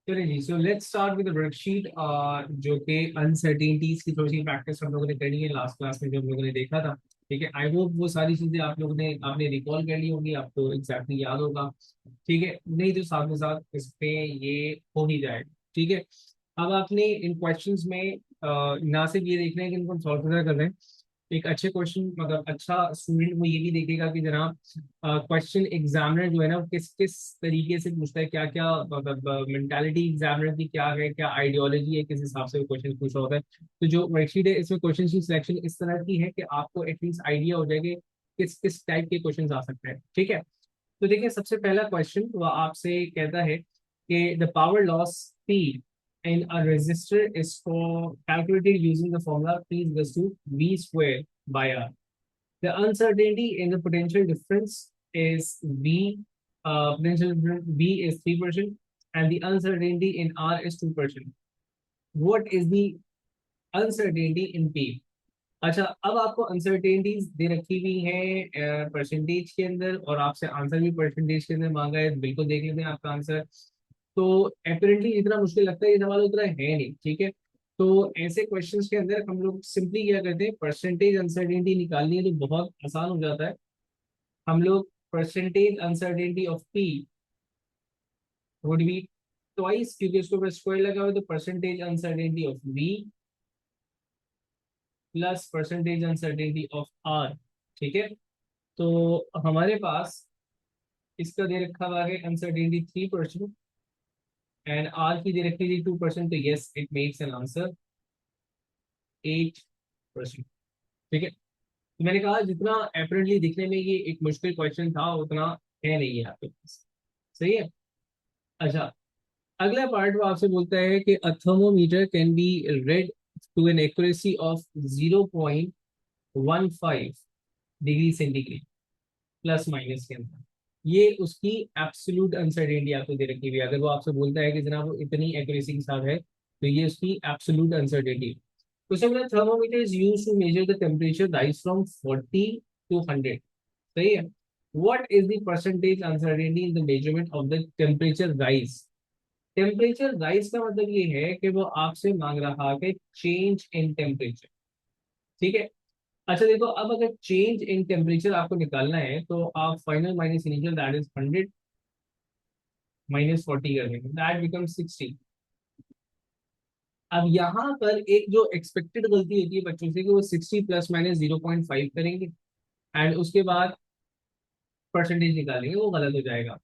चलिए जी, so let's start with worksheet जो कि अनसर्टेनिटीज की थोड़ी सी प्रैक्टिस हम लोगों ने करी है लास्ट क्लास में जो हम लोगों ने देखा था। ठीक है, आई होप वो सारी चीजें आप लोगों ने आपने रिकॉल कर ली होंगी, आपको एग्जैक्टली याद होगा। ठीक है, नहीं तो साथ में साथ इस पे ये हो ही जाएगा। ठीक है, अब आपने इन क्वेश्चंस में ना सिर्फ ये देखना है कि इनको सॉल्व कर रहे हैं। एक अच्छे क्वेश्चन मतलब अच्छा स्टूडेंट वो ये भी देखेगा कि जनाब क्वेश्चन एग्जामिनर जो है ना वो किस किस तरीके से पूछता है, क्या क्या मतलब मेंटालिटी एग्जामिनर की क्या है, क्या आइडियोलॉजी है, किस हिसाब से वो क्वेश्चन पूछ रहा होता है। तो जो वर्कशीट है इसमें क्वेश्चन की सिलेक्शन इस तरह की है कि आपको एटलीस्ट आइडिया हो जाएगा कि किस किस टाइप के क्वेश्चन आ सकते हैं। ठीक है, तो देखिए सबसे पहला क्वेश्चन वो आपसे कहता है कि the power loss P in a resistor is for calculated using the formula P is equals to V square by R. The uncertainty in the potential difference is V. Potential difference V is 3%, and the uncertainty in R is 2%. What is the uncertainty in P? अच्छा, अब आपको uncertainties दे रखी हुई है percentage के अंदर और आपसे आंसर भी परसेंटेज के अंदर मांगा है। बिल्कुल देख लेते हैं आपका आंसर। तो अपेरेंटली जितना मुश्किल लगता है ये सवाल उतना है नहीं। ठीक है, तो ऐसे क्वेश्चंस के अंदर हम लोग सिंपली क्या करते हैं, परसेंटेज अनसर्टेनिटी निकालनी है तो बहुत आसान हो जाता है। हम लोग percentage uncertainty of P would be twice, क्योंकि उसके ऊपर स्क्वायर लगा हुआ है, तो percentage uncertainty of V plus percentage uncertainty of R. ठीक है, तो हमारे पास इसका दे रखा हुआ है अनसर्टेनिटी 3% एंड आर की दे रखी थी 2%, तो yes it makes an answer 8%। ठीक है, तो मैंने कहा जितना अपेरेंटली दिखने में ये एक मुश्किल क्वेश्चन था उतना है नहीं है आपके पास। सही है। अच्छा, अगला पार्ट वो आपसे बोलता है कि a thermometer can be read to an accuracy of 0.15 degree centigrade plus minus के अंदर। ये उसकी एब्सोल्यूट अनसर्टेनिटी आपको दे रखी हुई है। अगर वो आपसे बोलता है कि जनाब वो इतनी एक्यूरेसी के साथ है तो ये उसकी एब्सोल्यूट अनसर्टेनिटी। तो उससे बोला thermometer is used to measure the temperature rise from 40 to 100। सही है। What is the percentage uncertainty in the measurement of the temperature rise? Temperature rise का मतलब ये है कि वो आपसे मांग रहा है चेंज इन टेम्परेचर। ठीक है, अच्छा देखो, अब अगर चेंज इन टेम्परेचर आपको निकालना है तो आप final minus initial that is 100 minus 40 कर देंगे, दैट बिकम 60। अब यहाँ पर एक जो एक्सपेक्टेड गलती होती है बच्चों से कि वो 60 प्लस माइनस 0.5 करेंगे एंड उसके बाद परसेंटेज निकालेंगे, वो गलत हो जाएगा।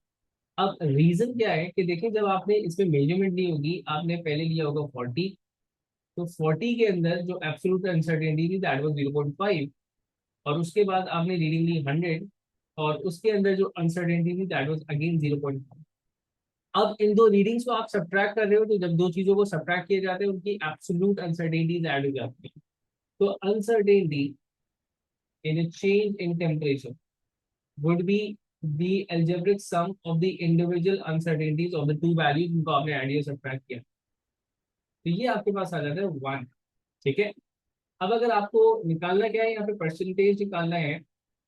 अब रीजन क्या है कि देखिए जब आपने इसमें मेजरमेंट ली होगी आपने पहले लिया होगा 40, तो 40 के अंदर जो एब्सोल्यूट अनसर्टेनिटी थी दैट वाज 0.5, और उसके बाद आपने रीडिंग ली 100 और उसके अंदर जो अनसर्टेनिटी थी दैट वाज अगेन 0.5। अब इन दो रीडिंग्स को आप सब्ट्रैक्ट कर रहे हो, तो जब दो चीजों को सब्ट्रैक्ट किए जाते हैं उनकी एब्सोल्यूट अनसर्टेनिटीज ऐड हो जाती है। तो uncertainty in a change in temperature would be the algebraic sum of the individual uncertainties of the two values जिनको आपने आइडिया सब्ट्रैक्ट किया। तो ये आपके पास आ जाता है 1। ठीक है, अब अगर आपको निकालना क्या है, यहाँ पे परसेंटेज निकालना है।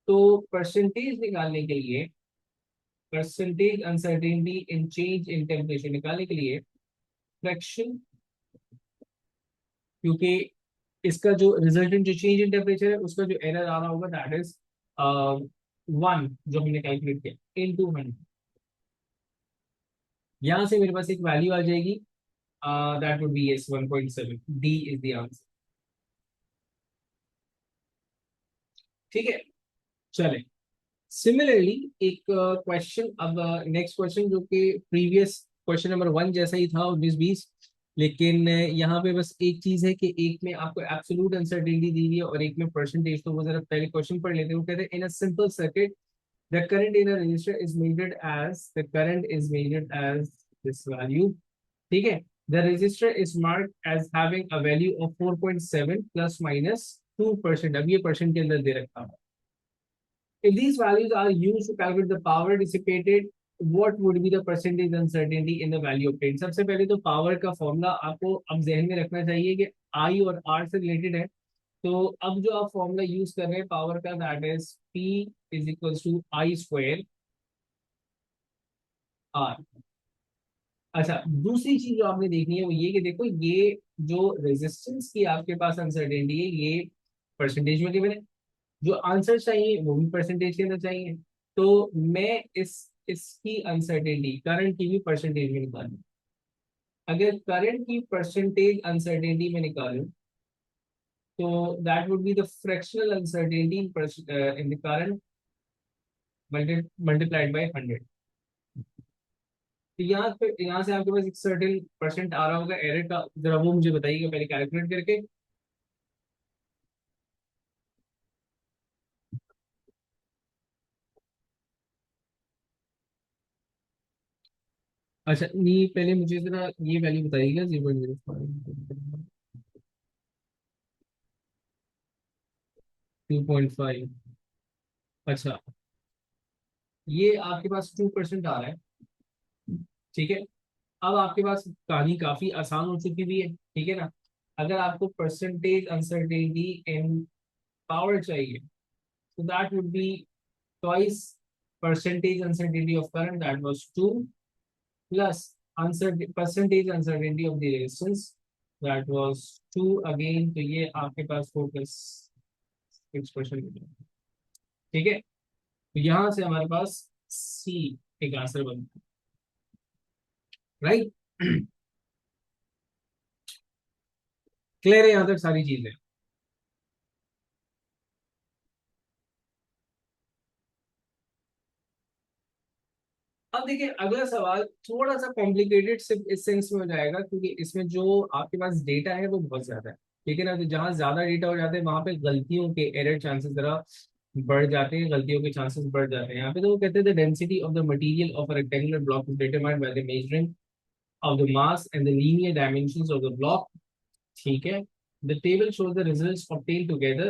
तो परसेंटेज निकालने के लिए, percentage uncertainty in change in temperature निकालने के लिए फ्रैक्शन, क्योंकि इसका जो रिजल्टेंट जो चेंज इन टेम्परेचर है उसका जो एरर आ रहा होगा दैट इज 1 जो हमने कैलकुलेट किया इन 200। यहाँ से मेरे पास एक वैल्यू आ जाएगी, that would B S 1.7, D is the answer. ठीक है, चले सिमिलरली एक क्वेश्चन, अब नेक्स्ट क्वेश्चन जो कि प्रीवियस क्वेश्चन नंबर 1 जैसा ही था 19-20, लेकिन यहाँ पे बस एक चीज है कि एक में आपको एब्सोल्यूट अनसर्टेनिटी दी हुई है और एक में परसेंटेज। तो वो जरा पहले क्वेश्चन पढ़ लेते हैं। वो कहते हैं in a simple circuit the current in a resistor is measured as, the current is measured as this value. ठीक है, the resistor is marked as having a value of 4.7 plus minus 2%। अब ये परसेंट के अंदर दे रखा है। If these values are used to calculate the power dissipated, what would be the percentage uncertainty in the value obtained? सबसे पहले तो power का फॉर्मूला आपको अब जहन में रखना चाहिए कि आई और आर से रिलेटेड है। तो अब जो आप फॉर्मूला यूज कर रहे हैं पावर का that is P is equal to I square R. अच्छा, दूसरी चीज जो आपने देखनी है वो ये कि देखो ये जो रेजिस्टेंस की आपके पास अनसर्टेनिटी है ये परसेंटेज में गिवन है, जो आंसर चाहिए वो भी परसेंटेज के अंदर चाहिए। तो मैं इसकी अनसर्टेनिटी करंट की भी परसेंटेज में निकालूं। अगर करंट की परसेंटेज अनसर्टेनिटी में निकालूं तो that would be the fractional uncertainty in the current multiplied by 100। तो यहाँ से आपके पास एक सर्टेन परसेंट आ रहा होगा एरर का, जरा वो मुझे बताइएगा पहले कैलकुलेट करके। अच्छा, ये पहले मुझे जरा ये वैल्यू बताइएगा 0.05 2.5। अच्छा, ये आपके पास 2% आ रहा है, ठीक है। अब आपके पास कहानी काफी आसान हो चुकी भी है, ठीक है ना। अगर आपको परसेंटेज अनसर्टेनिटी इन पावर चाहिए तो that would be twice percentage uncertainty of current, that was 2, plus percentage uncertainty of the resistance, that was 2 again। तो ये आपके पास फोकस 6%, ठीक है। तो यहाँ से हमारे पास सी एक आंसर बनता है, राइट। क्लियर है यहाँ तक सारी चीजें। अब देखिए अगला सवाल थोड़ा सा कॉम्प्लिकेटेड सिर्फ इस सेंस में हो जाएगा क्योंकि इसमें जो आपके पास डेटा है वो बहुत ज्यादा है, ठीक है ना। तो जहाँ ज्यादा डेटा हो जाता है वहां पे गलतियों के एरर चांसेस जरा बढ़ जाते हैं, गलतियों के चांसेस बढ़ जाते हैं। यहाँ पे तो वो कहते हैं the density of the material of a rectangular block is determined by the measuring of the mass and the linear dimensions of the block, ठीक है। The table shows the results obtained together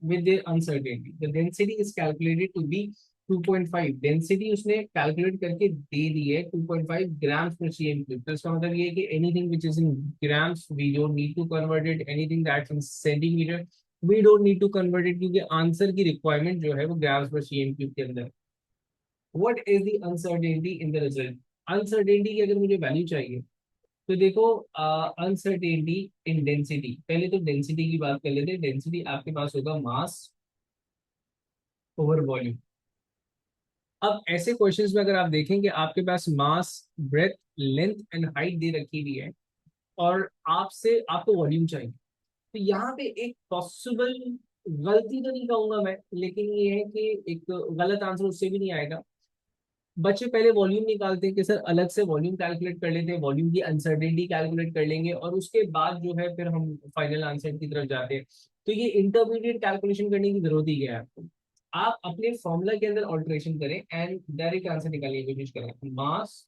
with their uncertainty. The density is calculated to be 2.5। Density उसने calculate करके दे दी है 2.5 grams per CM cube. तो इसका मतलब ये है कि anything which is in grams we don't need to convert it, anything that's in centimetre we don't need to convert it, क्योंकि आंसर की रिक्वायरमेंट जो है वो ग्राम्स पर सीएम क्यूब के अंदर। What is the uncertainty in the result. Uncertainty की अगर मुझे वैल्यू चाहिए तो देखो अनसर्टेनिटी इन डेंसिटी, पहले तो डेंसिटी की बात कर लेते हैं। डेंसिटी आपके पास होगा मास ओवर वॉल्यूम। अब ऐसे क्वेश्चंस में अगर आप देखें कि आपके पास मास, ब्रेथ, लेंथ एंड हाइट दे रखी हुई है और आपसे आपको वॉल्यूम चाहिए, तो यहाँ पे एक पॉसिबल गलती तो नहीं कहूंगा मैं, लेकिन ये है कि एक गलत आंसर उससे भी नहीं आएगा। बच्चे पहले वॉल्यूम निकालते हैं कि सर अलग से वॉल्यूम कैलकुलेट कर लेते हैं, वॉल्यूम की अनसर्टेनिटी कैलकुलेट कर लेंगे और उसके बाद जो है फिर हम फाइनल आंसर की तरफ जाते हैं। तो ये इंटरमीडिएट कैलकुलेशन करने की जरूरत ही क्या है आपको। आप अपने फॉर्मूला के अंदर ऑल्टरेशन करें एंड डायरेक्ट आंसर निकालने की कोशिश करें। Mass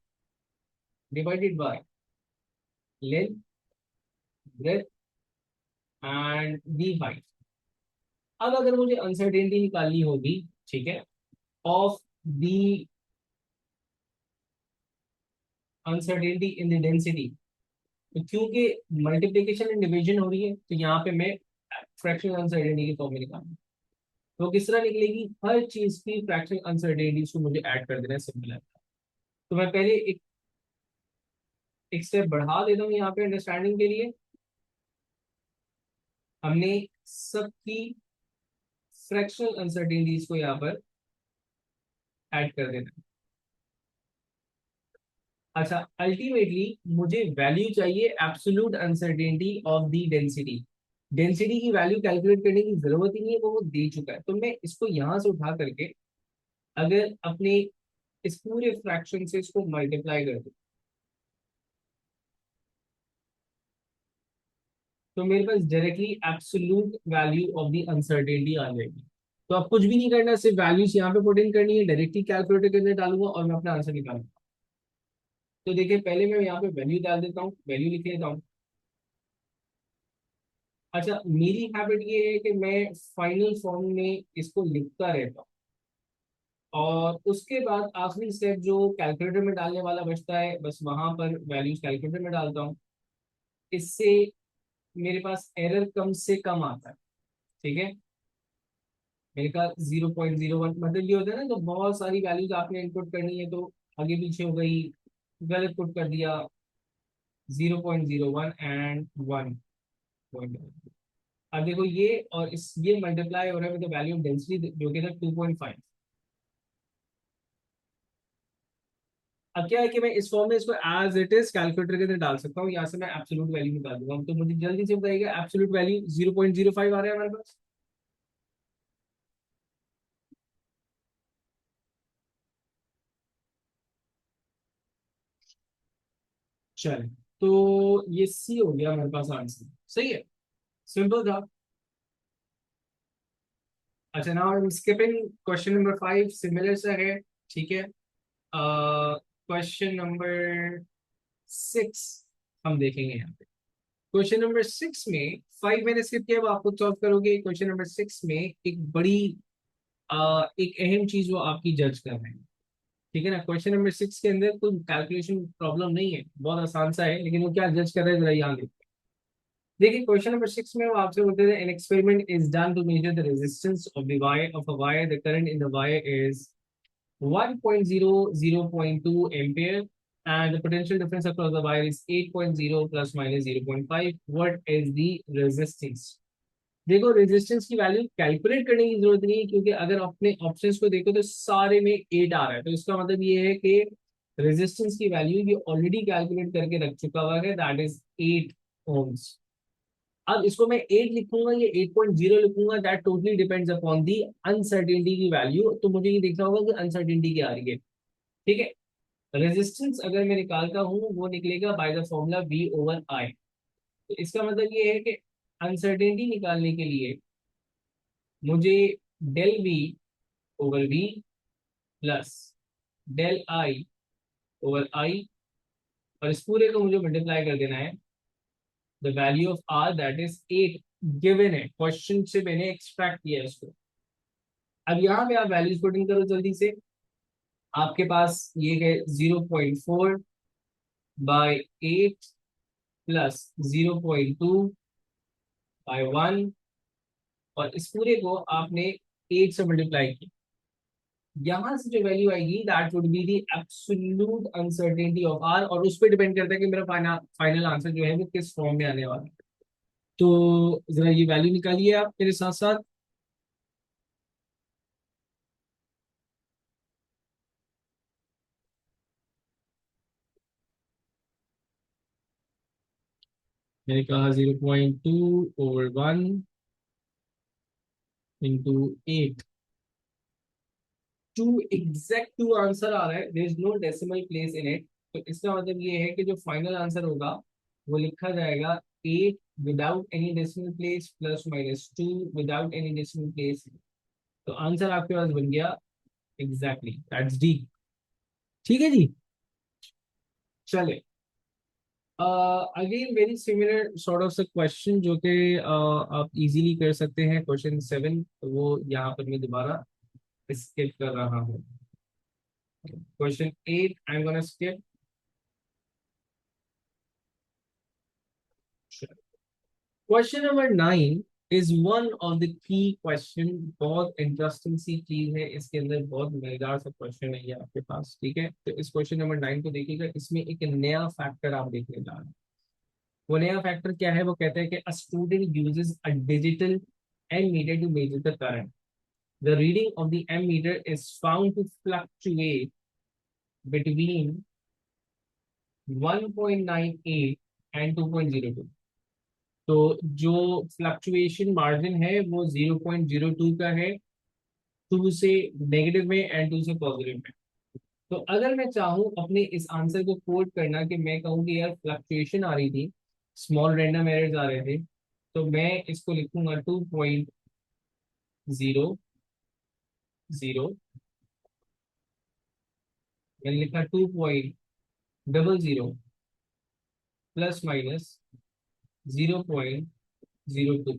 divided by length, breadth and the height. अब अगर मुझे अनसर्टेनिटी निकालनी होगी, ठीक है, of the uncertainty in the density, तो क्योंकि मल्टीप्लीकेशन एंड डिवीजन हो रही है तो यहाँ पे मैं फ्रैक्शनल अनसर्टेनिटी के फॉर्म में निकालूंगा। तो किस तरह निकलेगी, हर चीज की फ्रैक्शनल अनसर्टेनिटीज को मुझे ऐड कर देना है, सिंपल है। तो मैं पहले एक स्टेप बढ़ा देता हूँ यहाँ पे अंडरस्टैंडिंग के लिए। हमने सबकी फ्रैक्शनल अनसर्टेनिटीज को यहाँ पर ऐड कर देना है। अच्छा, अल्टीमेटली मुझे वैल्यू चाहिए absolute uncertainty of the density. Density की वैल्यू कैलकुलेट करने की जरूरत ही नहीं है, वो दे चुका है। तो मैं इसको यहां से उठा करके अगर अपने इस पूरे फ्रैक्शन से इसको मल्टीप्लाई कर दूं तो मेरे पास directly absolute value of the uncertainty आ जाएगी। तो अब कुछ भी नहीं करना, सिर्फ वैल्यूज यहाँ पे पुट इन करनी है, डायरेक्टली कैलकुलेटर के अंदर डालूंगा और मैं अपना आंसर निकालूंगा। तो देखिए पहले मैं यहाँ पे वैल्यू डाल देता हूँ, वैल्यू लिख लेता हूँ। अच्छा, मेरी हैबिट ये है कि मैं फाइनल फॉर्म में इसको लिखता रहता हूँ और उसके बाद आखिरी स्टेप जो कैलकुलेटर में डालने वाला बचता है बस वहां पर वैल्यूज कैलकुलेटर में डालता हूँ। इससे मेरे पास एरर कम से कम आता है, ठीक है। मेरे का 0.01 मतलब ये होता है ना, तो बहुत सारी वैल्यूज आपने इनपुट करनी है तो आगे पीछे हो गई, गलत पुट कर दिया 0.01 एंड 1. अब देखो ये और इस ये मल्टीप्लाई हो रहा है with the value of density जो कि था 2.5. अब क्या है कि मैं इस फॉर्म में इसको एज इट इज कैलकुलेटर के अंदर डाल सकता हूँ, यहाँ से मैं एब्सोल्यूट वैल्यू निकाल दूंगा, तो मुझे जल्दी से बताइएगा एब्सोल्यूट वैल्यू 0.05 आ रहा है हमारे पास. चले, तो ये सी हो गया हमारे पास आंसर. सही है, सिंपल था. अच्छा, now I am skipping question number 5, similar सा है. ठीक है, क्वेश्चन नंबर 6 हम देखेंगे यहाँ पे. क्वेश्चन नंबर 6 में 5 मैंने स्किप किया, अब आप खुद सॉल्व करोगे. क्वेश्चन नंबर 6 में एक बड़ी एक अहम चीज वो आपकी जज कर रहे हैं. ठीक है ना, क्वेश्चन नंबर 6 के अंदर कोई कैलकुलेशन प्रॉब्लम नहीं है, बहुत आसान सा है, लेकिन वो क्या जज कर रहे हैं जरा यहाँ देखिए. देखिए क्वेश्चन नंबर 6 में वो आपसे बोलते थे, an experiment is done to measure the resistance of the wire of a wire, the current in the wire is 1.0 ampere and the potential difference across the wire is 8.0 plus minus 0.5. What is the resistance? देखो resistance की value calculate करने की जरूरत नहीं है, क्योंकि अगर अपने ऑप्शंस को देखो तो सारे में 8 आ रहा है, तो इसका मतलब ये है कि रेजिस्टेंस की वैल्यू ये ऑलरेडी कैलकुलेट करके रख चुका हुआ है, दैट इज 8 ohms. अब इसको मैं 8 लिखूंगा या 8.0 लिखूंगा, that totally depends upon the uncertainty की वैल्यू, तो मुझे ये देखना होगा कि अनसर्टेनिटी क्या आ रही है. ठीक है, रेजिस्टेंस अगर मैं निकालता हूँ वो निकलेगा by the formula V over I. तो इसका मतलब ये है कि अनसर्टेनिटी निकालने के लिए मुझे del V over V plus del I over I, और इस पूरे को मुझे मल्टीप्लाई कर देना है the value of R that is 8, given है क्वेश्चन से, मैंने एक्सट्रैक्ट किया है इसको. अब यहाँ पे आप वैल्यूज पुटिंग करो जल्दी से. आपके पास ये है 0.4 बाई 8 प्लस 0.2 बाई 1, और इस पूरे को आपने 8 से मल्टीप्लाई किया. यहां से जो वैल्यू आएगी that would be the absolute uncertainty of R, और उस पर डिपेंड करता है कि मेरा फाइनल आंसर जो है वो किस फॉर्म में आने वाला है. तो जरा ये वैल्यू निकालिए आप मेरे साथ साथ. मैंने कहा 0.2 over 1 into 8. Two exact two answer आ रहा है, there is no decimal place in it. तो इसका मतलब ये है कि जो फाइनल आंसर होगा वो लिखा जाएगा 8 without any decimal place plus minus 2 without any decimal place. तो आंसर आपके पास बन गया एग्जैक्टली दैट्स डी. ठीक है जी. चले, again very similar sort of question जो कि आप इजीली कर सकते हैं. क्वेश्चन 7 वो यहाँ पर मैं दोबारा स्किप कर रहा हूँ. Question 8 I am gonna skip. Question number 9 is one of the key question. बहुत इंटरेस्टिंग सी चीज है इसके अंदर, बहुत मजेदार सा क्वेश्चन है ये आपके पास. ठीक है, तो इस क्वेश्चन नंबर 9 को देखिएगा, इसमें एक नया फैक्टर आप देखने जा रहे हैं. वो नया फैक्टर क्या है, वो कहते हैं कि a student uses a digital ammeter to measure the current. The reading of the ammeter is found to fluctuate between 1.98 and 2.02. तो जो फ्लक्चुएशन मार्जिन है वो 0.02 का है, 2 से नेगेटिव में एंड 2 से पॉजिटिव में. तो अगर मैं चाहूँ अपने इस आंसर को कोड करना, कि मैं कहूँ कि यार फ्लक्चुएशन आ रही थी, स्मॉल रैंडम एरर्स आ रहे थे, तो मैं इसको लिखूंगा 2.00. मैंने लिखा 2.00 प्लस माइनस 0.02.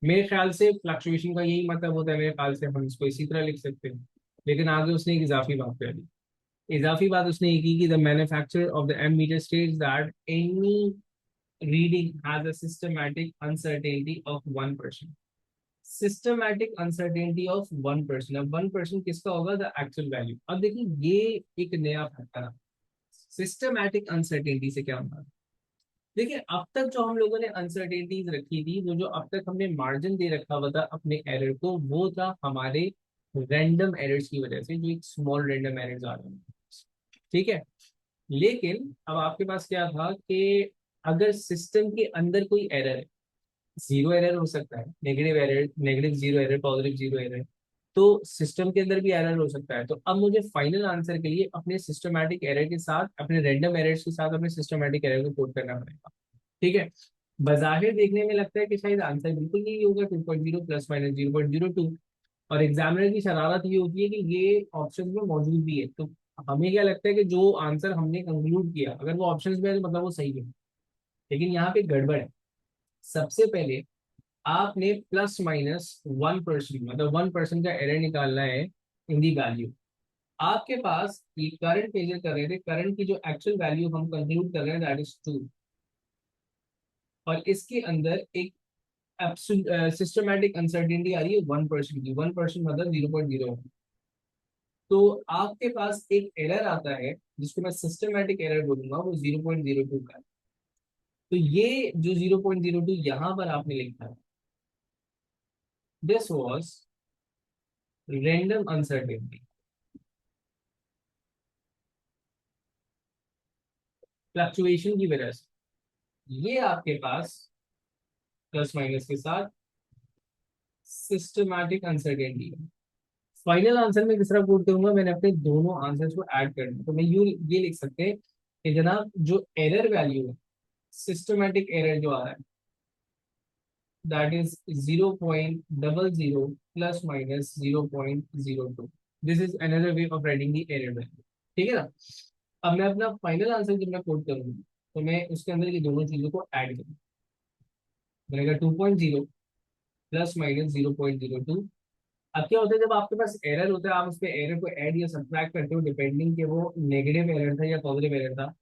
मेरे ख्याल से फ्लक्चुएशन का यही मतलब होता है, मेरे ख्याल से हम इसको इसी तरह लिख सकते हैं. लेकिन आगे उसने एक इजाफी बात कर दी. इजाफी बात उसने ये की कि the manufacturer of the ammeter states that any reading has a systematic uncertainty of 1%. Systematic uncertainty of 1%. अब 1% किसका होगा, द एक्चुअल वैल्यू. अब देखिए ये एक नया फैक्टर है. सिस्टमैटिक अनसर्टेनिटी से क्या होगा? देखिए, अब तक जो हम लोगों ने अनसर्टेनिटीज रखी थी, वो जो अब तक हमने मार्जिन दे रखा हुआ था अपने एरर को, वो था हमारे रैंडम एरर्स की वजह से, जो एक स्मॉल रैंडम एरर्स आ रहे हैं। ठीक है। लेकिन अब आपके पास क्या था कि अगर सिस्टम के अंदर कोई एरर है, जीरो एरर हो सकता है, negative error, negative zero error, positive zero error, तो सिस्टम के अंदर भी एरर हो सकता है। तो अब मुझे फाइनल आंसर के लिए अपने सिस्टमैटिक एरर के साथ, अपने रैंडम एरर्स के साथ अपने सिस्टमैटिक एरर को कोड करना पड़ेगा। ठीक है। बाजाहिर देखने में लगता है कि शायद आंसर बिल्कुल नहीं होगा, 2.0 प्लस माइनस 0.02। और एग्जामिनर की शरारत ये होती है कि ये ऑप्शन में मौजूद भी है, तो हमें क्या लगता है कि जो आंसर हमने कंक्लूड किया, अगर वो ऑप्शन में है तो मतलब वो सही है। लेकिन यहाँ पे गड़बड़ है। सबसे पहले आपने प्लस माइनस 1%, मतलब 1% का एरर निकालना है इन दी वैल्यू। आपके पास ये करंट मेजर कर रहे थे, करंट की जो एक्चुअल वैल्यू हम कंक्लूड कर रहे हैं दैट इज 2, और इसके अंदर एक सिस्टमैटिक अनसर्टेनिटी आ रही है 1% की। 1% मतलब 0.0। तो आपके पास एक एरर आता है जिसको मैं सिस्टमैटिक एरर बोलूंगा, वो 0.02 का है। तो ये जो 0.02 यहाँ पर आपने लिखा है, this was random uncertainty, fluctuation की वजह से ये आपके पास प्लस माइनस के साथ सिस्टमैटिक अनसर्टेनिटी है। फाइनल आंसर में किस तरह कोड करूंगा, मैंने अपने दोनों आंसर्स को ऐड कर दिया, तो मैं ये लिख सकते हैं कि जनाब जो एरर वैल्यू है, सिस्टमैटिक एरर जो आ रहा है, that is 0.00 plus minus 0.02। This is another way of writing the error value. ठीक है ना। अब मैं अपना फाइनल आंसर जब मैं कोड करूंगा, तो मैं उसके अंदर ये दोनों चीजों को ऐड करूंगा। मैंने कहा 2.0 प्लस माइनस 0.02। अब क्या होता है, जब आपके पास एरर होता है, आप उस पर एरर को ऐड या सब्ट्रैक्ट करते हो डिपेंडिंग कि वो नेगेटिव एरर था या पॉजिटिव एरर था।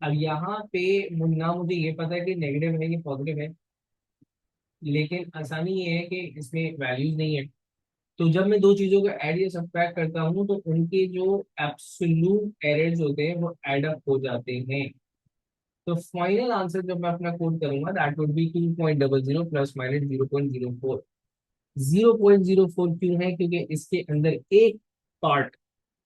अब यहाँ पे ना मुझे ये पता है कि नेगेटिव है या पॉजिटिव है, लेकिन आसानी ये है कि इसमें वैल्यूज नहीं है। तो जब मैं दो चीजों को ऐड या सब्ट्रैक्ट करता हूँ, तो उनके जो एब्सोल्यूट एरर्स होते हैं वो एड अप हो जाते हैं। तो फाइनल आंसर जब मैं अपना कोड करूंगा, that would B 2.00 plus minus 0.04। 0.04 क्यों है? क्योंकि इसके अंदर एक पार्ट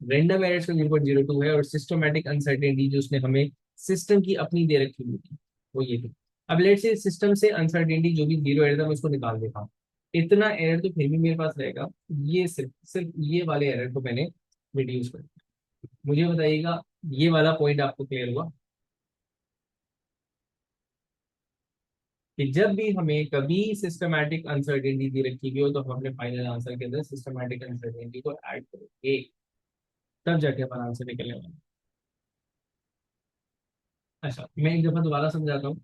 रैंडम एरर्स का 0.02 है, और सिस्टमैटिक अनसर्टेनिटी जो उसने हमें सिस्टम की अपनी दे रखी हुई थी, वो ये थी। अब लेट्स से सिस्टम से अनसर्टेनिटी जो भी जीरो एरर था, मैं उसको निकाल देता हूँ। इतना एरर तो फिर भी मेरे पास रहेगा। ये सिर्फ सिर्फ ये वाले एरर को मैंने रिड्यूस कर दिया। मुझे बताइएगा, ये वाला पॉइंट आपको क्लियर हुआ कि जब भी हमें कभी सिस्टमैटिक अनसर्टेनिटी दी रखी गई हो, तो हम अपने फाइनल आंसर के अंदर सिस्टमैटिक अनसर्टेनिटी को ऐड करेंगे, तब जाके हमारा आंसर निकलने वाला है। अच्छा, मैं एक दफा दोबारा समझाता हूँ।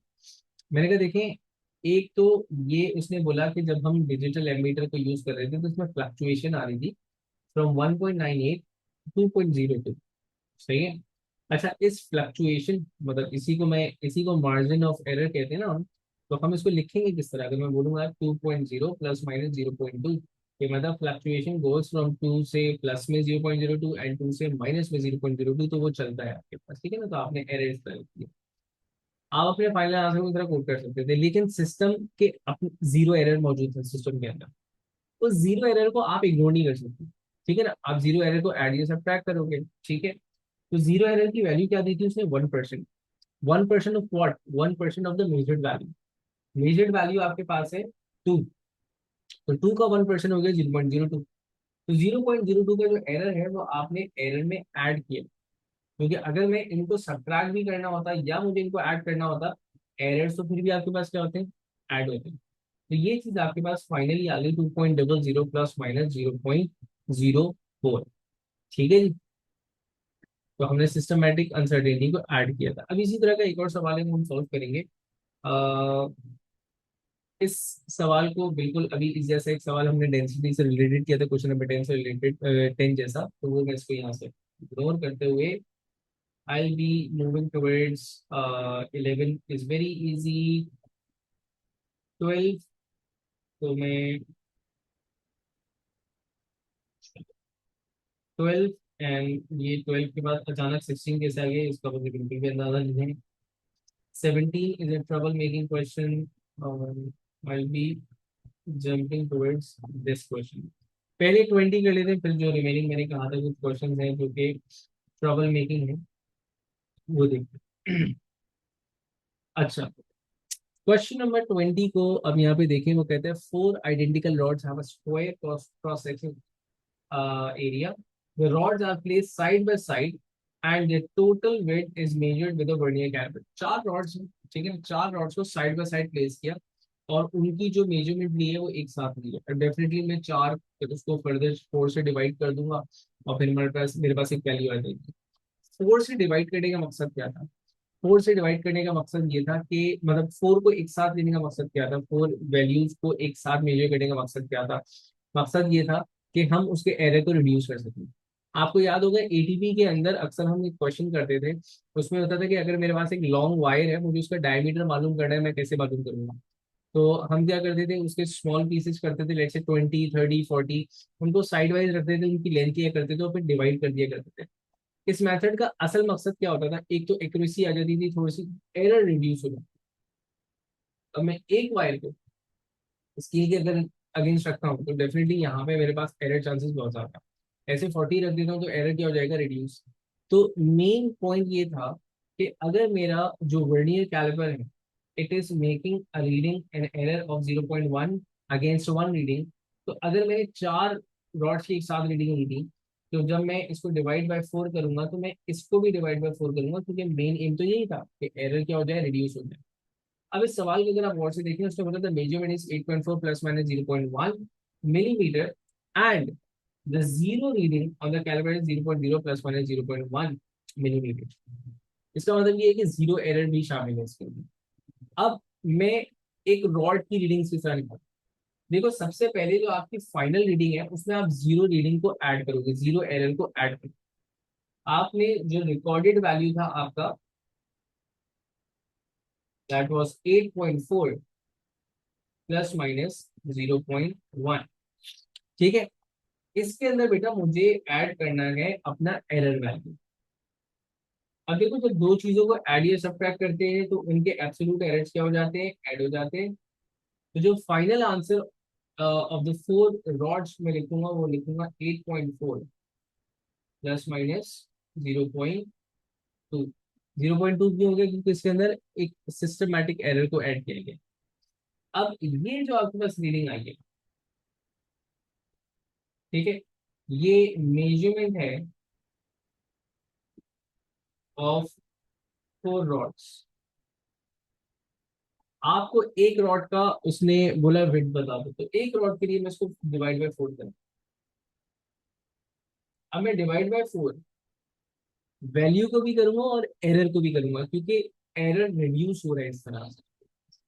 मैंने कहा देखें, एक तो ये उसने बोला कि जब हम डिजिटल एमीटर को यूज कर रहे थे, तो उसमें फ्लक्चुएशन आ रही थी फ्रॉम 1.98 2.02। सही है। अच्छा, इस फ्लक्चुएशन मतलब इसी को मार्जिन ऑफ एरर कहते हैं ना हम। तो हम इसको लिखेंगे किस तरह? अगर मैं बोलूंगा 2.0 प्लस माइनस 0.2, ये मतलब फ्लक्चुएशन गोज फ्रॉम 2 से प्लस में 0.02 एंड 2 से माइनस में 0.02, तो वो चलता है आपके पास। ठीक है ना। तो आपने एरर इस तरह लिख दिया। आप अपने फाइनल आंसर को इस तरह कोड कर सकते थे, लेकिन सिस्टम के अपने जीरो एरर मौजूद है सिस्टम के अंदर। तो जीरो एरर को आप इग्नोर नहीं कर सकते। ठीक है ना। आप जीरो एरर को ऐड या सब्ट्रैक्ट करोगे। ठीक है। तो जीरो एरर की वैल्यू क्या दी थी उसने? 1%। 1% of what? 1% of the measured value. Measured value आपके पास है 2। तो 2 का 1% हो गया 0.02। तो 0.02 का जो एरर है, वो आपने एरर में ऐड किया। क्योंकि अगर मैं इनको सब्ट्रैक्ट भी करना होता या मुझे इनको ऐड करना होता, एरर्स तो फिर भी आपके पास क्या होते हैं? ऐड होते हैं। तो ये चीज आपके पास फाइनली आ गई 2.00 प्लस माइनस 0.04। ठीक है जी। तो हमने सिस्टमैटिक अनसर्टेनिटी को ऐड किया था। अब इसी तरह का एक और सवाल है, वो हम सॉल्व करेंगे। अ, इस सवाल को बिल्कुल अभी इस जैसा एक सवाल हमने डेंसिटी से रिलेटेड किया था, क्वेश्चन नंबर 10 से रिलेटेड, 10 जैसा, तो वो मैं इसको यहाँ से इग्नोर करते हुए I'll be moving towards 11 is very easy। 12, तो मैं 12 एंड ये 12 के बाद अचानक 16 कैसे आ गया, इसका मुझे बिल्कुल भी अंदाजा नहीं है। 17 is a trouble making question. I'll be jumping towards this question. पहले 20 कर लेते हैं, फिर जो रिमेनिंग मैंने कहा था कुछ क्वेश्चन हैं जो कि ट्रबल मेकिंग है, वो देखते हैं। अच्छा, क्वेश्चन नंबर 20 को अब यहाँ पे देखें, वो कहते हैं four identical rods have a square cross section area. The rods are placed side by side and their total weight is measured with a vernier caliper. चार rods हैं, ठीक है, चार rods को साइड बाय साइड प्लेस किया और उनकी जो मेजरमेंट ली है वो एक साथ ली है। और डेफिनेटली मैं चार, फिर उसको फर्दर फोर से डिवाइड कर दूंगा और फिर मेरे पास एक वैल्यू आ जाएगी। फोर से डिवाइड करने का मकसद क्या था? फोर से डिवाइड करने का मकसद ये था कि मतलब फोर को एक साथ लेने का मकसद क्या था, फोर वैल्यूज को एक साथ मेजर करने का मकसद क्या था? मकसद ये था कि हम उसके एरर को रिड्यूस कर सकें। आपको याद होगा एटीपी के अंदर अक्सर हम एक क्वेश्चन करते थे, उसमें होता था कि अगर मेरे पास एक लॉन्ग वायर है, मुझे उसका डायमीटर मालूम करना है, मैं कैसे मालूम करूंगा? तो हम क्या करते थे, उसके स्मॉल पीसेस करते थे, लेट्स से 20, 30, 40, उनको साइड वाइज रखते थे, उनकी लेंथ किया करते थे और फिर डिवाइड कर दिया करते थे। इस मेथड का असल मकसद क्या होता था? एक तो एक्यूरेसी आ जाती थी, थोड़ी सी एरर रिड्यूस हो जाती। अब मैं एक वायर को स्केल के अगर अगेंस्ट रखता हूँ तो डेफिनेटली यहाँ पे मेरे पास एरर चांसेस बहुत ज्यादा है। ऐसे 40 रख देता हूँ तो एरर क्या हो जाएगा? रिड्यूस। तो मेन पॉइंट ये था कि अगर मेरा जो वर्नियर कैलिपर है, it is making a reading an error of 0.1 against one reading, तो अगर मैंने चार रॉड्स की एक साथ रीडिंग ली थी, तो जब मैं इसको डिवाइड बाय फोर करूंगा तो मैं इसको भी डिवाइड बाय फोर करूंगा, क्योंकि मेन एम तो यही था कि एरर क्या हो जाए? रिड्यूस हो जाए। अब इस सवाल को अगर आप गौर से देखें, उसमें बोला था measurement is 8.4 plus minus 0.1 millimetre and the zero reading on the caliper is 0.0 plus minus 0.1 millimetre. इसका मतलब ये है कि जीरो एरर भी शामिल है इसके अंदर। अब मैं एक रॉड की रीडिंग के साथ निकाल, देखो सबसे पहले जो आपकी फाइनल रीडिंग है उसमें आप जीरो रीडिंग को ऐड करोगे, जीरो एरर को ऐड करोगे। आपने जो रिकॉर्डेड वैल्यू था आपका, दैट वाज 8.4 प्लस माइनस 0.1, ठीक है। इसके अंदर बेटा मुझे ऐड करना है अपना एरर वैल्यू। अब देखो जब दो चीजों को ऐड या सब्ट्रैक्ट करते हैं तो उनके एब्सोल्यूट एरर्स क्या हो जाते हैं? ऐड हो जाते हैं। तो जो final answer of the four rods में लिखूंगा वो लिखूंगा 8.4 प्लस माइनस 0.2। 0.2 क्यों हो गया? क्योंकि इसके अंदर एक सिस्टमैटिक एरर को ऐड किया गया। अब ये जो आपके पास रीडिंग आई है, ठीक है, ये मेजरमेंट है ऑफ फोर रॉड्स। आपको एक रॉड का उसने बोला विड्थ बता दो, तो एक रॉड के लिए मैं इसको डिवाइड बाय फोर करूँ। अब मैं डिवाइड बाय फोर वैल्यू को भी करूंगा और एरर को भी करूंगा, क्योंकि एरर रिड्यूस हो रहा है इस तरह से।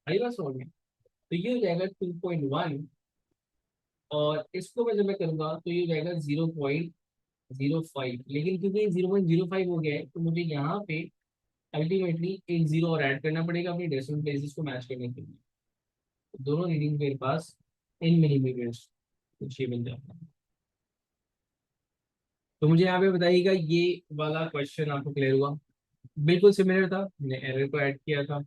आई बात समझ में? तो ये हो जाएगा 2.1 और इसको मैं जब मैं करूंगा तो ये हो जाएगा 0.05। लेकिन क्योंकि 0.05 हो गया है तो मुझे यहाँ पे अल्टीमेटली एक जीरो और ऐड करना पड़ेगा अपनी डेसिमल प्लेसेस को मैच करने के लिए। तो दोनों रीडिंग मेरे पास इन मिलीमीटर्स कुछ ये बन जाता है। तो मुझे यहाँ पे बताइएगा ये वाला क्वेश्चन आपको क्लियर हुआ? बिल्कुल सिमिलर था, मैंने एरर को ऐड किया था।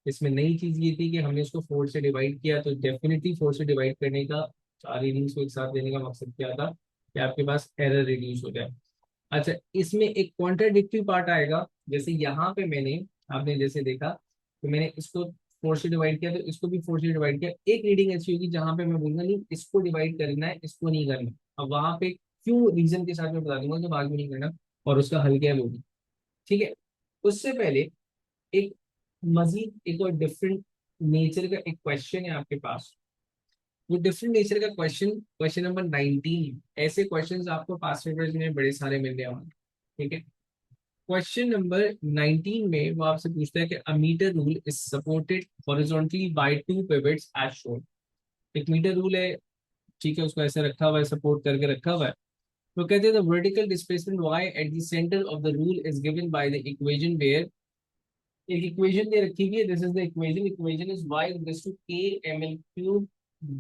इसमें नई चीज ये थी कि हमने इसको फोर से डिवाइड किया, तो डेफिनेटली फोर से डिवाइड करने का, चार रीडिंग्स को एक साथ देने का मकसद क्या था? कि आपके पास एरर रिड्यूस हो जाए। अच्छा, इसमें एक कॉन्ट्राडिक्टरी पार्ट आएगा, जैसे यहाँ पे मैंने, आपने जैसे देखा तो मैंने इसको फोर से डिवाइड किया तो इसको भी फोर से डिवाइड किया। एक रीडिंग ऐसी होगी जहां पे मैं बोलूंगा नहीं इसको डिवाइड करना है, इसको नहीं करना। अब वहां पे क्यों, रीजन के साथ मैं बता दूंगा जब आगे नहीं करना और उसका हल क्या है वो भी, ठीक है। उससे पहले एक मजीद एक और डिफरेंट नेचर का एक क्वेश्चन है आपके पास। वो डिफरेंट नेचर का क्वेश्चन, क्वेश्चन नंबर 19। ऐसे क्वेश्चंस आपको पास पेपर्स में बड़े सारे मिलने वाले हैं, ठीक है। क्वेश्चन नंबर 19 में वो आपसे पूछता है कि a metre rule is supported horizontally by two pivots as shown. एक मीटर रूल है, ठीक है, उसको ऐसे रखा हुआ है, सपोर्ट करके रखा हुआ है। तो कहते हैं the vertical displacement y at the centre of the rule is given by the equation where, एक इक्वेशन दे रखी हुई है, this is the equation, equation is y equals to k ml cube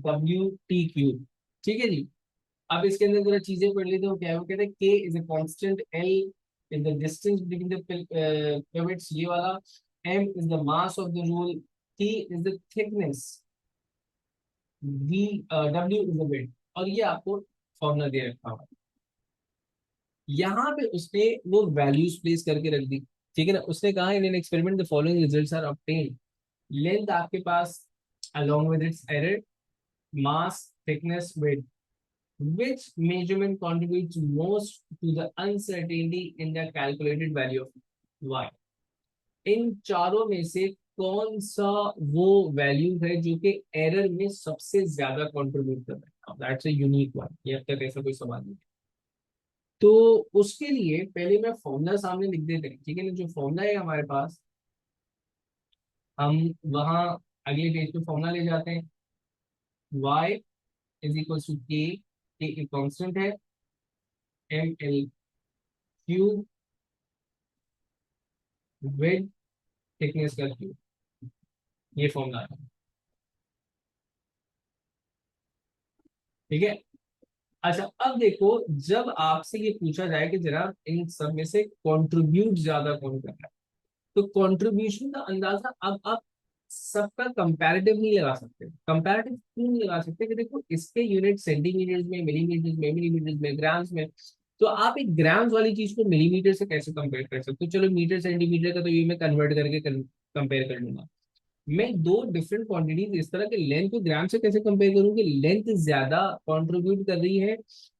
w t cube, ठीक है जी। अब इसके अंदर जरा चीजें पढ़ लेते हो क्या है, वो कहते हैं K is a constant, L is the distance between the pivots, ये वाला, M is the mass of the roll, T is the thickness, V W is the weight, और ये आपको फॉर्मूला दे रखा हुआ है। यहाँ पे उसने वो वैल्यूज प्लेस करके रख दी, ठीक है ना। उसने कहा in an experiment the following results are obtained, length आपके पास along with its error, mass, thickness, weight, which measurement contributes most to the uncertainty in the calculated value of y, इन चारों में से कौन सा वो वैल्यू है जो कि एरर में सबसे ज्यादा कंट्रीब्यूट कर रहा है, दैट्स अ यूनिक वन, ये अब तक ऐसा कोई सवाल नहीं। तो उसके लिए पहले मैं फॉर्मूला सामने लिख देते हैं, ठीक है ना। जो फॉर्मूला है हमारे पास, हम वहाँ अगले पेज पे फॉर्मूला ले जाते हैं। y इज इक्वल टू के एक कांस्टेंट है, M L cube with thickness का क्यूब, ये फॉर्मूला है, ठीक है। अच्छा अब देखो, जब आपसे ये पूछा जाए कि जरा इन सब में से कंट्रीब्यूट ज्यादा कौन कर रहा है, तो कंट्रीब्यूशन का अंदाजा अब आप सबका कंपैरेटिव नहीं लगा सकते। कंपैरेटिव क्यों नहीं लगा सकते, कि देखो इसके यूनिट सेंटीमीटर्स में, मिलीमीटर्स में, ग्राम्स में, तो आप एक ग्राम्स वाली चीज को मिलीमीटर से कैसे कंपेयर कर सकते हो। चलो मीटर सेंटीमीटर का तो ये मैं कन्वर्ट करके कंपेयर कर लूंगा। मैं दो डिफरेंट क्वांटिटीज इस तरह के लेंथ को ग्राम से कैसे कंपेयर करूं कि लेंथ ज्यादा कंट्रीब्यूट कर रही है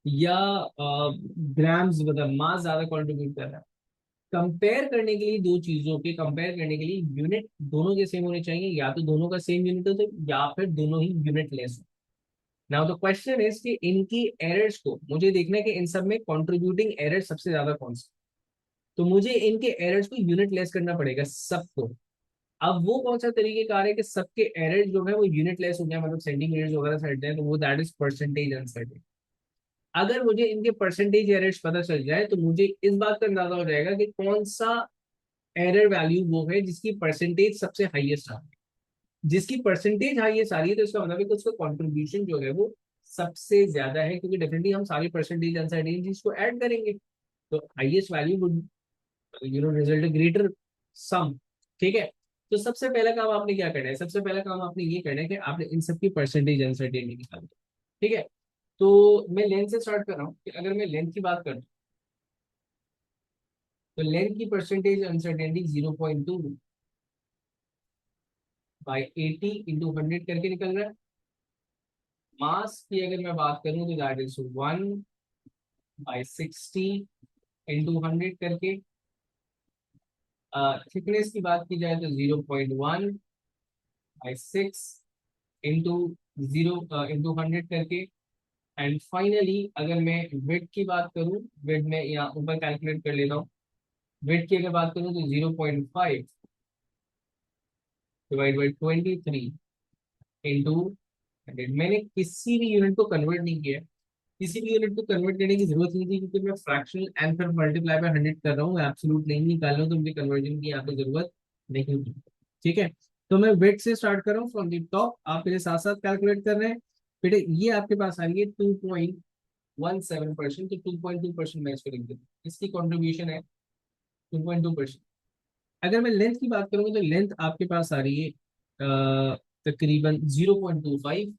या ग्राम्स मतलब मास ज्यादा कंट्रीब्यूट कर रहा है। कंपेयर करने के लिए दो चीजों के कंपेयर करने के लिए यूनिट दोनों के सेम होने चाहिए, या तो दोनों का सेम यूनिट हो तो, या फिर दोनों ही यूनिट लेस हो। नाउ द क्वेश्चन इज कि इनकी एरर्स को मुझे देखना है कि इन सब में कंट्रीब्यूटिंग एरर सबसे ज्यादा कौन सा, तो मुझे इनके एरर्स को यूनिट लेस करना पड़ेगा सबको। अब वो कौन सा तरीकेकार है कि सबके एरर जो है वो यूनिट लेस हो गया, मतलब सेंटीमीटर वगैरह से हट जाए, तो वो दैट इज परसेंटेज अनसर्टेन। अगर मुझे इनके परसेंटेज एरर्स पता चल जाए तो मुझे इस बात का अंदाजा हो जाएगा कि कौन सा एरर वैल्यू वो है जिसकी परसेंटेज सबसे हाईएस्ट आ रही है। जिसकी परसेंटेज हाईएस्ट आ रही है तो इसका मतलब है कि उसका कंट्रीब्यूशन जो है वो सबसे ज्यादा है, क्योंकि डेफिनेटली हम सारी परसेंटेज अनसर्टेनिटीज को ऐड करेंगे, तो highest value would result greater sum, ठीक है। तो सबसे पहला काम आपने क्या करना है, सबसे पहला काम आपने ये करना है कि आपने इन सब की परसेंटेज अनसर्टेनिटी निकालनी है, ठीक है। तो मैं लेंथ से स्टार्ट कर रहा हूँ कि अगर मैं लेंथ की बात करूँ तो लेंथ की परसेंटेज अनसर्टेनिटी 0.2 बाई 80 इंटू 100 करके निकल रहा है। मास की अगर मैं बात करूँ तो दैट इज 1/60 इंटू 100 करके। थिकनेस की बात की जाए तो 0.1/6 इंटू 0 इंटू 100 करके। एंड फाइनली अगर मैं वेट की बात करूं, वेट में यहाँ ऊपर कैलकुलेट कर लेता हूँ। वेट की अगर बात करूं तो 0.5 डिवाइड बाई 23 इंटू 100। मैंने किसी भी यूनिट को कन्वर्ट नहीं किया है। किसी भी यूनिट को कन्वर्ट करने की जरूरत नहीं थी, क्योंकि मैं फ्रैक्शनल एंड फिर मल्टीप्लाई बाय 100 कर रहा हूँ, एब्सोल्यूट नहीं निकाल रहा हूँ, तो मुझे कन्वर्जन की यहाँ पे जरूरत नहीं थी, ठीक है। तो मैं वेट से स्टार्ट कर रहा हूँ फ्रॉम द टॉप, आप मेरे साथ साथ कैलकुलेट कर रहे हैं। बेटे ये आपके पास आ रही है 2.17%, तो 2.2% मैं इसको लिख देता हूँ, इसकी कॉन्ट्रीब्यूशन है 2.2%। अगर मैं लेंथ की बात करूंगा तो लेंथ आपके पास आ रही है तकरीबन 0.25।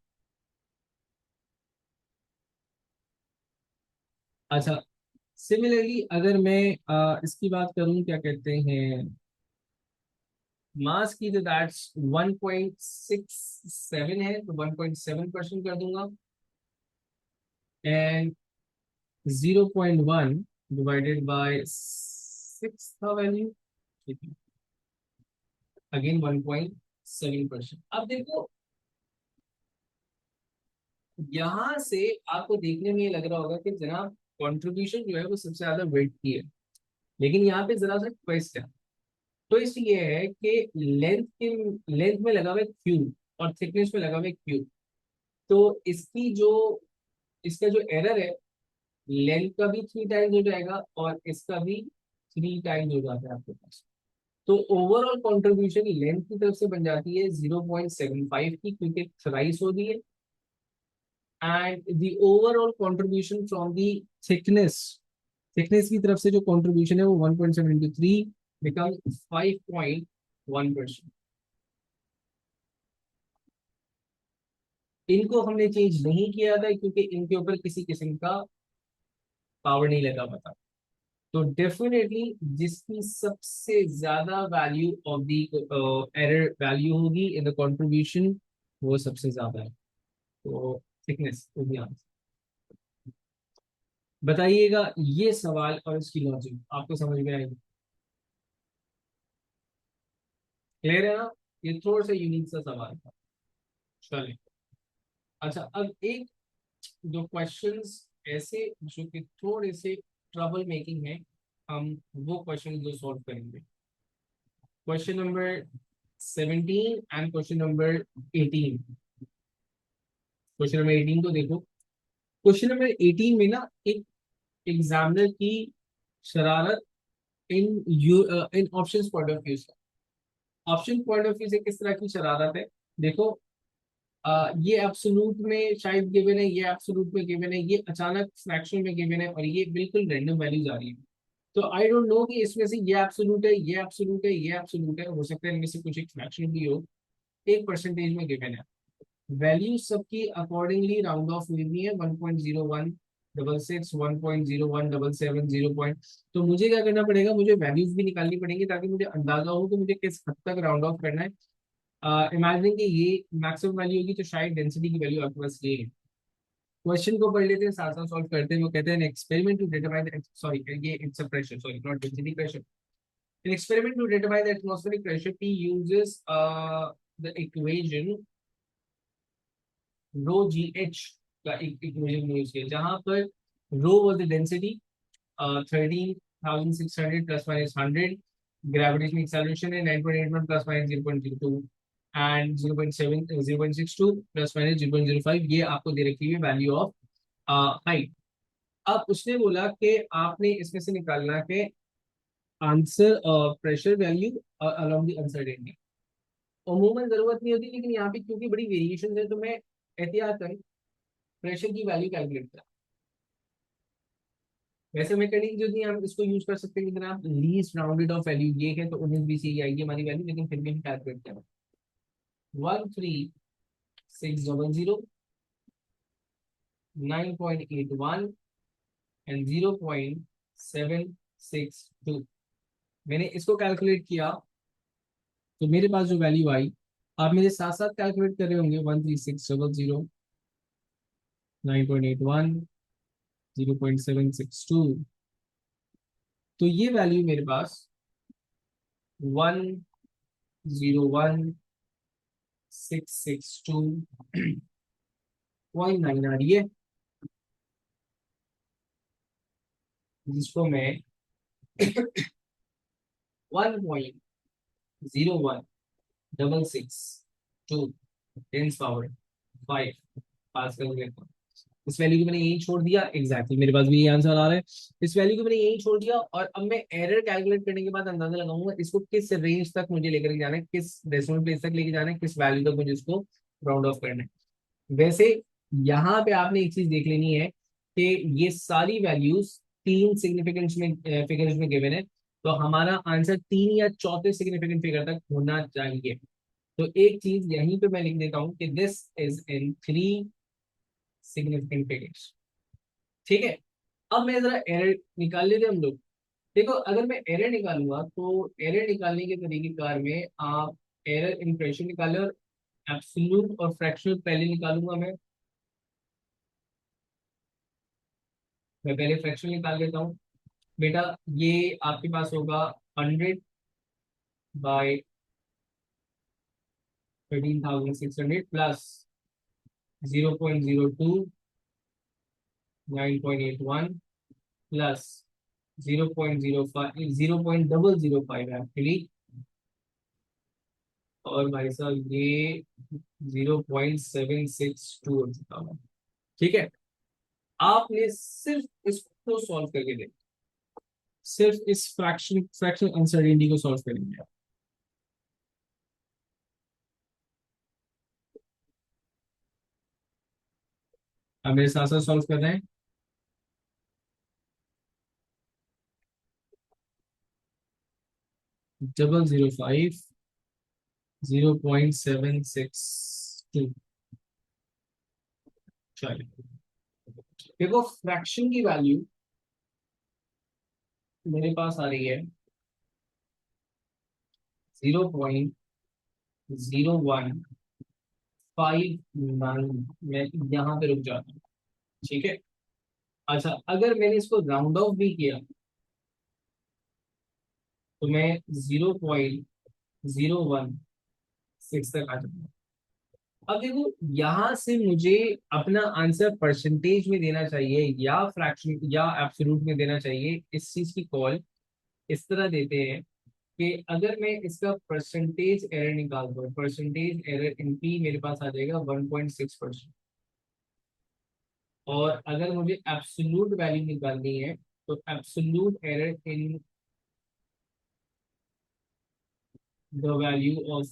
अच्छा, सिमिलरली अगर मैं इसकी बात करूं, क्या कहते हैं, मास की, तो दैट्स 1.67 है, तो 1.7% कर दूंगा। एंड 0.1 डिवाइडेड बाय 6 था वैल्यू, ठीक है, अगेन 1.7%। अब देखो यहां से आपको देखने में ये लग रहा होगा कि जनाब कंट्रीब्यूशन जो है वो सबसे ज्यादा वेट की है, लेकिन यहाँ पे जरा सा ट्विस्ट है। ट्विस्ट ये है कि लेंथ में लगा हुआ है क्यू और थिकनेस में लगा हुआ है क्यू, तो इसकी जो इसका जो एरर है, लेंथ का भी 3 टाइम्स हो जाएगा और इसका भी 3 टाइम्स हो जाता है आपके पास। तो ओवरऑल कंट्रीब्यूशन लेंथ की तरफ से बन जाती है 0.75 की, क्योंकि थ्राइस होती है, and the overall contribution from the thickness, thickness की तरफ से जो कंट्रीब्यूशन है वो 1.73 बिकम 5.1%। इनको हमने चेंज नहीं किया था क्योंकि इनके ऊपर किसी किस्म का पावर नहीं लगा हुआ था। तो डेफिनेटली जिसकी सबसे ज्यादा value of the error value होगी इन द कंट्रीब्यूशन, वो सबसे ज्यादा है। तो थिकनेस वो भी आंसर। बताइएगा ये सवाल और इसकी लॉजिक आपको समझ में आएगी? क्लियर है ना? ये थोड़ा सा यूनिक सा सवाल था। चलिए, अच्छा अब एक दो क्वेश्चंस ऐसे जो कि थोड़े से ट्रबल मेकिंग है, हम वो क्वेश्चन जो सॉल्व करेंगे। Question number 17 and question number 18। Question number 18 को देखो। क्वेश्चन नंबर 18 में ना एक एग्जामिनर की शरारत in you in options point of view से, ऑप्शन पॉइंट ऑफ व्यू से किस तरह की शरारत है। देखो, ये एब्सोल्यूट में शायद गिवन है, ये एब्सोल्यूट में गिवन है, ये अचानक फ्रैक्शन में गिवन है, और ये बिल्कुल रैंडम वैल्यूज आ रही है। तो आई डोंट नो कि इसमें से ये एब्सोल्यूट है, ये एब्सोल्यूट है, ये एब्सोल्यूट है, हो सकता है इनमें से कुछ एक फ्रैक्शन भी हो। एक परसेंटेज में गिवन है, वैल्यू सबकी अकॉर्डिंगली राउंड ऑफ हुई है, 1.01 डबल सिक्स, 1.01 डबल सेवन, 0 तो मुझे क्या करना पड़ेगा, मुझे वैल्यूज भी निकालनी पड़ेंगी ताकि मुझे अंदाजा हो कि मुझे किस हद तक राउंड ऑफ करना है। इमेजिन कि ये मैक्सिमम वैल्यू होगी तो शायद डेंसिटी की वैल्यू आपके पास ये है। क्वेश्चन को पढ़ लेते हैं, साथ साथ सॉल्व करते हैं। वो कहते हैं एक्सपेरिमेंट टू डिटरमाइन, सॉरी ये it's a pressure, sorry not density, pressure. An experiment to determine the atmospheric pressure, P uses the equation rho g h का एक इक्वेशन यूज किया, जहां पर rho was the density 13,600 plus minus 100, gravitational acceleration है 9.81 plus minus 0.02, and 0.7 0.62 plus minus 0.05, ये आपको दे रखी है वैल्यू ऑफ हाइट। अब उसने बोला कि आपने इसमें से निकालना है answer pressure value along the uncertainty. अमूमन जरूरत नहीं होती, लेकिन यहाँ पे क्योंकि बड़ी वेरिएशन है तो मैं एहतियातन प्रेशर की वैल्यू कैलकुलेट कर, वैसे मैकेनिक जो थी हम इसको यूज कर सकते हैं, लेकिन आप लीस्ट राउंडेड ऑफ वैल्यू ये है तो 19 20 ही आएगी हमारी वैल्यू, लेकिन फिर भी हम कैलकुलेट करें 13600, 9.81 एंड 0.762। मैंने इसको कैलकुलेट किया तो मेरे पास जो वैल्यू आई, आप मेरे साथ साथ कैलकुलेट कर रहे होंगे, 13600, 9.81, 0.762, तो ये वैल्यू मेरे पास 101,662.9 आ रही है, जिसको मैं 1.0166 टेंस पावर 5 पास कर लेता हूँ। इस वैल्यू को मैंने यही छोड़ दिया, एग्जैक्टली मेरे पास भी यही आंसर आ रहा है। इस वैल्यू को मैंने यही छोड़ दिया, और अब मैं एरर कैलकुलेट करने के बाद अंदाजा लगाऊंगा इसको किस रेंज तक मुझे लेकर के जाना है, किस डेसिमल प्लेस तक लेके जाना है, किस वैल्यू तक मुझे इसको राउंड ऑफ करना है। वैसे यहाँ पे आपने एक चीज देख लेनी है कि ये सारी वैल्यूज तीन सिग्निफिकेंस में फिगर्स में गिवन है, तो हमारा आंसर तीन या चौथे सिग्निफिकेंट फिगर तक होना चाहिए। तो एक चीज यहीं पे मैं लिख देता हूँ कि this is in three significant figures. ठीक है, अब मैं जरा एरर निकाल लेते हैं हम लोग। देखो, अगर मैं एरर निकालूंगा तो एरर निकालने के तरीकेकार में आप एरर इंप्रेशन निकालें, और एब्सोल्यूट और फ्रैक्शनल पहले निकालूंगा मैं पहले फ्रैक्शन निकाल लेता हूँ। बेटा, ये आपके पास होगा 100/13,600 प्लस 0.02, 9.81 प्लस 0.05, 0.005 एक्चुअली, और भाई साहब ये 0.762 हो चुका है। ठीक है, आपने सिर्फ इसको सॉल्व करके देखो, सिर्फ इस फ्रैक्शन अनसर्टेनिटी को सॉल्व करेंगे। अब मेरे साथ साथ सॉल्व कर रहे हैं। 0005 0.762। चलिए देखो फ्रैक्शन की वैल्यू मेरे पास आ रही है 0.0159। मैं यहाँ पे रुक जाता हूँ। ठीक है। अच्छा अगर मैंने इसको राउंड ऑफ भी किया तो मैं 0.016 तक आ जाऊंगा। अब देखो यहाँ से मुझे अपना आंसर परसेंटेज में देना चाहिए या फ्रैक्शन या एब्सोल्यूट में देना चाहिए। इस चीज की कॉल इस तरह देते हैं कि अगर मैं इसका परसेंटेज एरर निकालता हूँ, परसेंटेज एरर इन पी मेरे पास आ जाएगा 1.6%। और अगर मुझे एब्सोल्यूट वैल्यू निकालनी है तो absolute error in the value of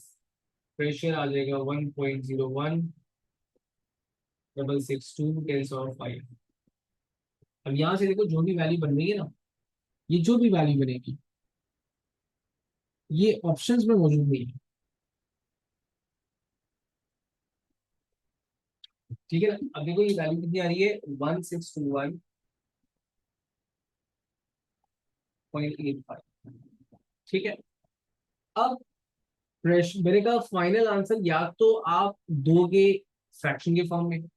pressure आ जाएगा 1.016625। अब यहाँ से देखो जो भी वैल्यू बन रही है ना, ये जो भी वैल्यू बनेगी ये ऑप्शंस में मौजूद नहीं है। ठीक है ना। अब देखो ये वैल्यू कितनी आ रही है 1621.85। ठीक है। अब प्रेशर मेरे का फाइनल आंसर या तो आप दोगे फ्रैक्शन के फॉर्म में,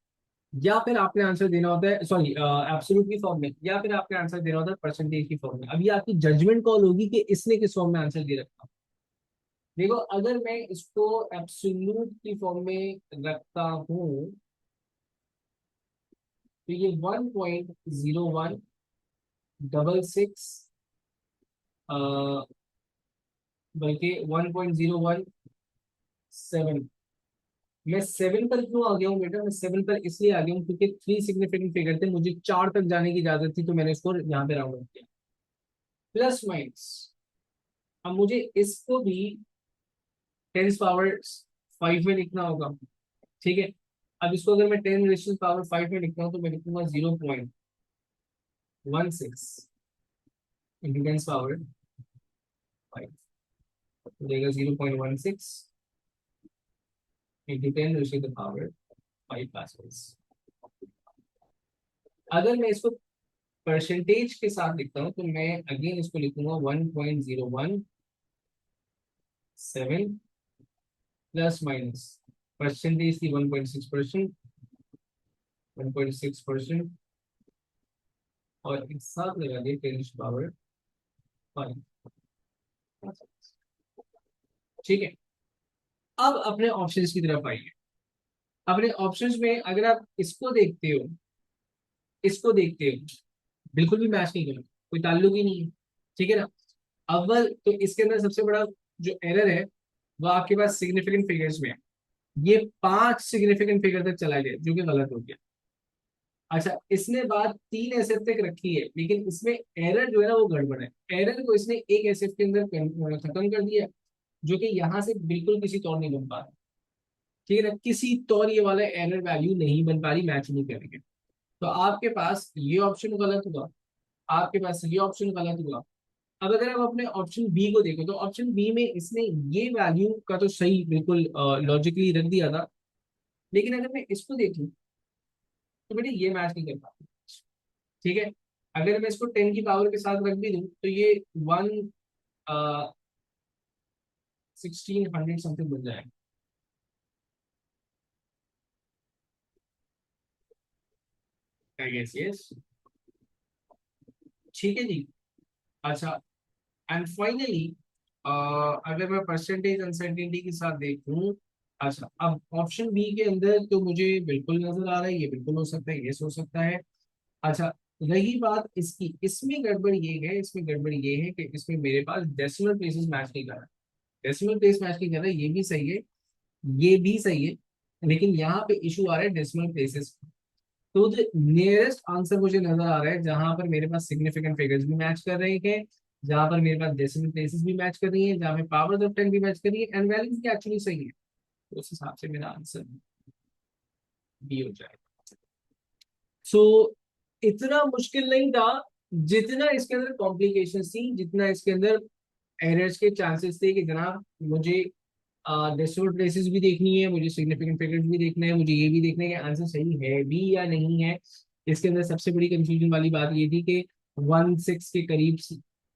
या फिर आपने आंसर देना होता है सॉरी एब्सोल्यूट की फॉर्म में, या फिर आपने आंसर देना होता है परसेंटेज की फॉर्म में। अभी आपकी जजमेंट कॉल होगी कि इसने किस फॉर्म में आंसर दे रखा। देखो अगर मैं इसको एब्सोल्यूट की फॉर्म में रखता हूँ तो ये 1.0166 बल्कि 1.017। मैं 7 पर क्यों आ गया हूँ बेटा, मैं 7 पर इसलिए आ गया हूँ क्योंकि 3 सिग्निफिकेंट फिगर थे, मुझे 4 तक जाने की इजाजत थी तो मैंने इसको यहाँ पे राउंड ऑफ किया। प्लस माइनस अब मुझे इसको भी 10 पावर 5 में लिखना होगा। ठीक है। अब इसको अगर मैं 10 पावर 5 में लिखता हूँ तो मैं लिखूंगा 0.16 इंटू 10 पावर 5 हो जाएगा 0.16 इंटू 10 पास्कल्स। अगर मैं इसको परसेंटेज के साथ लिखता हूँ तो मैं अगेन इसको लिखूंगा 1.017 प्लस माइनस परसेंटेज थी 1.6%, 1.6% और एक साथ लगा दिए 10 पावर 5। ठीक है। अब अपने ऑप्शंस की तरफ आइए। अपने ऑप्शंस में अगर आप इसको देखते हो, इसको देखते हो, बिल्कुल भी मैच नहीं करो, कोई ताल्लुक ही नहीं है। ठीक है ना। अव्वल तो इसके अंदर सबसे बड़ा जो एरर है वो आपके पास सिग्निफिकेंट फिगर्स में है। ये 5 सिग्निफिकेंट फिगर तक चला गया जो कि गलत हो गया। अच्छा इसने बात 3 एसएफ तक रखी है लेकिन इसमें एरर जो है ना वो गड़बड़ है। एरर को इसने एक एसएफ के अंदर खत्म कर दिया जो कि यहाँ से बिल्कुल किसी तौर नहीं बन पा रहा। ठीक है ना, किसी तौर ये वाला एरर वैल्यू नहीं बन पा रही, मैच नहीं करेंगे। तो आपके पास ये ऑप्शन गलत हुआ, आपके पास ये ऑप्शन गलत हुआ। अब अगर आप अपने ऑप्शन बी को देखो तो ऑप्शन बी में इसने ये वैल्यू का तो सही बिल्कुल लॉजिकली रख दिया था, लेकिन अगर मैं इसको देखूं तो बेटे ये मैच नहीं कर पाता। ठीक है। अगर मैं इसको 10 की पावर के साथ रख भी दूं तो ये 1600 समथिंग बन जाएगा। I guess yes. ठीक है जी। अच्छा एंड फाइनली अगर मैं परसेंटेज अनसर्टेनिटी के साथ देखूं, अच्छा अब ऑप्शन बी के अंदर तो मुझे बिल्कुल नजर आ रहा है ये बिल्कुल हो सकता है, ये हो सकता है। अच्छा रही बात इसकी, इसमें गड़बड़ ये है, इसमें गड़बड़ ये है कि इसमें मेरे पास डेसिमल प्लेसेस मैच नहीं कर रहा। डेसिमल प्लेस मैच नहीं कर रहा, ये भी सही है, ये भी सही है, लेकिन यहाँ पे इशू आ रहा है डेसिमल प्लेसेस। तो जो नियरेस्ट आंसर मुझे नजर आ रहा है जहां पर मेरे पास सिग्निफिकेंट फिगर्स भी मैच कर रहे हैं, जहां पर मेरे पास डेसिमल प्लेसेस भी मैच कर रही है, जहां पे पावर्स ऑफ 10 भी मैच कर रही है एंड वैल्यूज भी एक्चुअली सही है। तो उस हिसाब से मेरा आंसर बी हो जाएगा। सो इतना मुश्किल नहीं था जितना इसके अंदर कॉम्प्लिकेशंस थी, जितना इसके अंदर एरर्स के चांसेस थे कि जनाब मुझे डेसिमल प्लेसेस भी देखनी है, मुझे सिग्निफिकेंट फिगर्स भी देखना है, मुझे ये भी देखना है कि आंसर सही है भी या नहीं है। इसके अंदर सबसे बड़ी कंफ्यूजन वाली बात ये थी कि 1/6 के करीब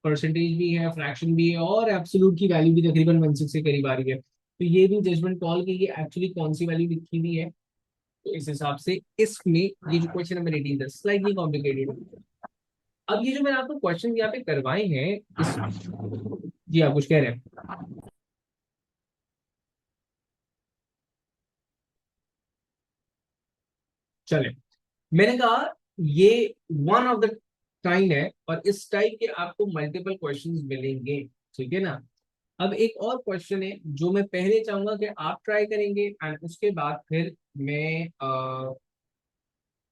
परसेंटेज भी है, फ्रैक्शन भी है, और एब्सोल्यूट की वैल्यू भी तकरीबन 1/6 के करीब आ रही है। तो ये भी जजमेंट कॉल की कि एक्चुअली कौन सी वैल्यू लिखी हुई है। तो इस हिसाब से इसमें ये जो क्वेश्चन नंबर 18 था स्लाइटली कॉम्प्लिकेटेड। अब ये जो मैंने आपको क्वेश्चन यहाँ पे करवाए हैं इस, जी आप कुछ कह रहे हैं? चले, मैंने कहा ये वन ऑफ द काइंड है और इस टाइप के आपको मल्टीपल क्वेश्चंस मिलेंगे, ठीक है ना। अब एक और क्वेश्चन है जो मैं पहले चाहूंगा कि आप ट्राई करेंगे एंड उसके बाद फिर मैं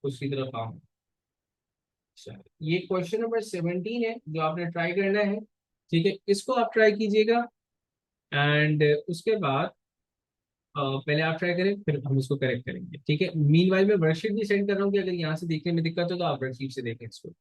उसकी तरफ आऊँ। ये क्वेश्चन नंबर 17 है जो आपने ट्राई करना है, ठीक है, इसको आप ट्राई कीजिएगा एंड उसके बाद पहले आप ट्राई करें फिर हम इसको करेक्ट करेंगे, ठीक है। मीनवाइल मैं वर्कशीट भी सेंड कर रहा हूँ कि अगर यहाँ से देखने में दिक्कत हो तो आप वर्कशीट से देखें इसको।